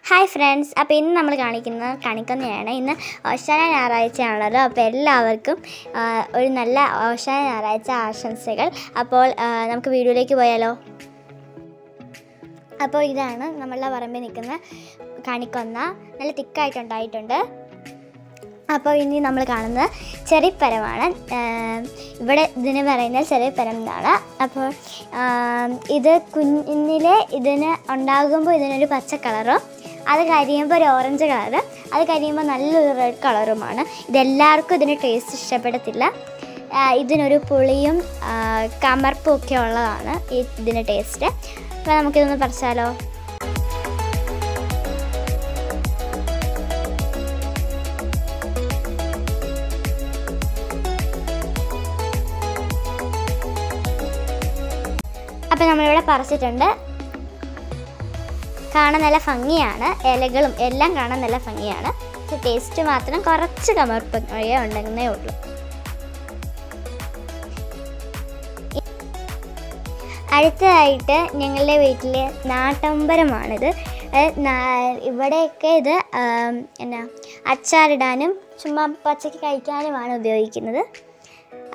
Hi friends, അപ്പോൾ ഇന്ന് നമ്മൾ കാണിക്കുന്നത് കണിക്കൊന്നയാണ്. ഇന്ന് ഓശാന ഞായറാഴ്ചയാണല്ലോ. അപ്പോൾ എല്ലാവർക്കും ഒരു നല്ല ഓശാന ഞായറാഴ്ച ആശംസകൾ. അപ്പോൾ നമുക്ക് വീഡിയോയിലേക്ക് പോയാലോ. അപ്പോൾ ഇതാണ് നമ്മളുടെ പറമ്പിൽ നിൽക്കുന്ന കണിക്കൊന്ന. നല്ല തിക്കായിട്ടുണ്ടായിട്ടുണ്ട്. അപ്പോൾ ഇനി നമ്മൾ കാണുന്നത് ചെറിപ്പരമാണ്. ഇവിടെ ഇതിന് പറയുന്നത് ചെറിപ്പരം എന്നാണ്. അപ്പോൾ ഇത് കുഞ്ഞിലെ ഇതിന് ഉണ്ടാകുമ്പോൾ ഇതിനൊരു പച്ച കളറും, അത് കരിയുമ്പോൾ ഒരു ഓറഞ്ച് കളറ്, അത് കരിയുമ്പോൾ നല്ലൊരു റെഡ് കളറുമാണ്. ഇതെല്ലാവർക്കും ഇതിന് ടേസ്റ്റ് ഇഷ്ടപ്പെടത്തില്ല. ഇതിനൊരു പുളിയും കമർപ്പും ഒക്കെ ഉള്ളതാണ് ഇതിന് ടേസ്റ്റ്. അപ്പോൾ നമുക്കിതൊന്ന് പറിച്ചാലോ. അപ്പോൾ നമ്മളിവിടെ പറിച്ചിട്ടുണ്ട്. കാണാൻ നല്ല ഭംഗിയാണ്, ഇലകളും എല്ലാം കാണാൻ നല്ല ഭംഗിയാണ്. പക്ഷെ ടേസ്റ്റ് മാത്രം കുറച്ച് കമർപ്പൊക്കെ ഉണ്ടെന്നേ ഉള്ളൂ. അടുത്തതായിട്ട് ഞങ്ങളുടെ വീട്ടിലെ നാട്ടമ്പരമാണിത്. ഇവിടെയൊക്കെ ഇത് എന്നാ അച്ചാറിടാനും ചുമ്മാ പച്ചക്ക് കഴിക്കാനുമാണ് ഉപയോഗിക്കുന്നത്.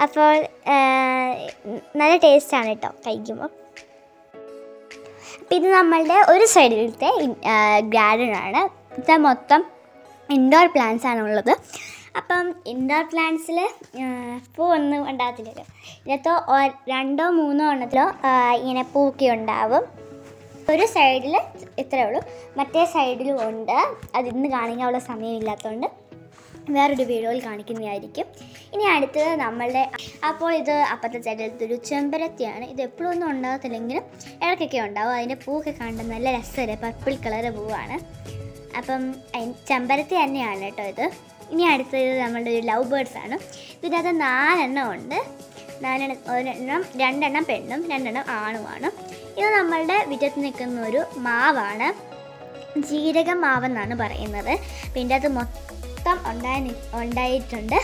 അപ്പോൾ നല്ല ടേസ്റ്റാണ് കേട്ടോ കഴിക്കുമ്പോൾ. ഇത് നമ്മളുടെ ഒരു സൈഡിലത്തെ ഗാർഡനാണ്. ഇത് മൊത്തം ഇൻഡോർ പ്ലാന്റ്സ് ആണുള്ളത്. അപ്പം ഇൻഡോർ പ്ലാന്റ്സിൽ പൂവൊന്നും ഉണ്ടാകത്തില്ലല്ലോ. ഇതിനകത്തോ 2 or 3 എണ്ണത്തിലോ ഇങ്ങനെ പൂക്കി ഉണ്ടാവും. ഒരു സൈഡിൽ ഇത്രയേ ഉള്ളൂ, മറ്റേ സൈഡിലും ഉണ്ട്. അതിന്ന് കാണിക്കാനുള്ള സമയമില്ലാത്തതുകൊണ്ട് വേറൊരു വീഡിയോയിൽ കാണിക്കുന്നതായിരിക്കും. ഇനി അടുത്തത് നമ്മളുടെ, അപ്പോൾ ഇത് അപ്പുറത്തെ സൈഡിലത്തൊരു ചെമ്പരത്തിയാണ്. ഇത് എപ്പോഴും ഒന്നും ഉണ്ടാകത്തില്ലെങ്കിലും ഇടയ്ക്കൊക്കെ ഉണ്ടാവും. അതിൻ്റെ പൂവൊക്കെ കണ്ട് നല്ല രസമല്ലേ, പർപ്പിൾ കളർ പൂവാണ്. അപ്പം ചെമ്പരത്തി തന്നെയാണ് കേട്ടോ ഇത്. ഇനി അടുത്തത് നമ്മളുടെ ഒരു ലവ് ബേർഡ്സ് ആണ്. ഇതിനകത്ത് 4 എണ്ണം ഉണ്ട്. 2 എണ്ണം പെണ്ണും 2 എണ്ണം ആണുമാണ്. ഇത് നമ്മളുടെ വിറ്റത്ത് നിൽക്കുന്ന ഒരു മാവാണ്, ജീരക മാവെന്നാണ് പറയുന്നത്. അപ്പം ഇതിൻ്റെ അകത്ത് മൊത്തം ഉണ്ടായിട്ടുണ്ട്.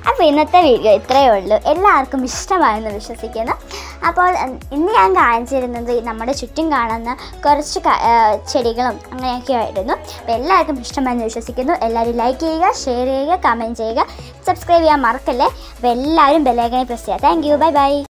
അപ്പോൾ ഇന്നത്തെ വീഡിയോ ഇത്രയേ ഉള്ളൂ. എല്ലാവർക്കും ഇഷ്ടമായെന്ന് വിശ്വസിക്കുന്നു. അപ്പോൾ ഇന്ന് ഞാൻ കാണിച്ചിരുന്നത് നമ്മുടെ ചുറ്റും കാണുന്ന കുറച്ച് ചെടികളും അങ്ങനെയൊക്കെ ആയിരുന്നു. അപ്പോൾ എല്ലാവർക്കും ഇഷ്ടമായെന്ന് വിശ്വസിക്കുന്നു. എല്ലാവരും ലൈക്ക് ചെയ്യുക, ഷെയർ ചെയ്യുക, കമൻറ്റ് ചെയ്യുക, സബ്സ്ക്രൈബ് ചെയ്യാൻ മറക്കല്ലേ. അപ്പോൾ എല്ലാവരും ബെൽ ഐക്കണിൽ പ്രസ് ചെയ്യുക. Thank you, bye bye.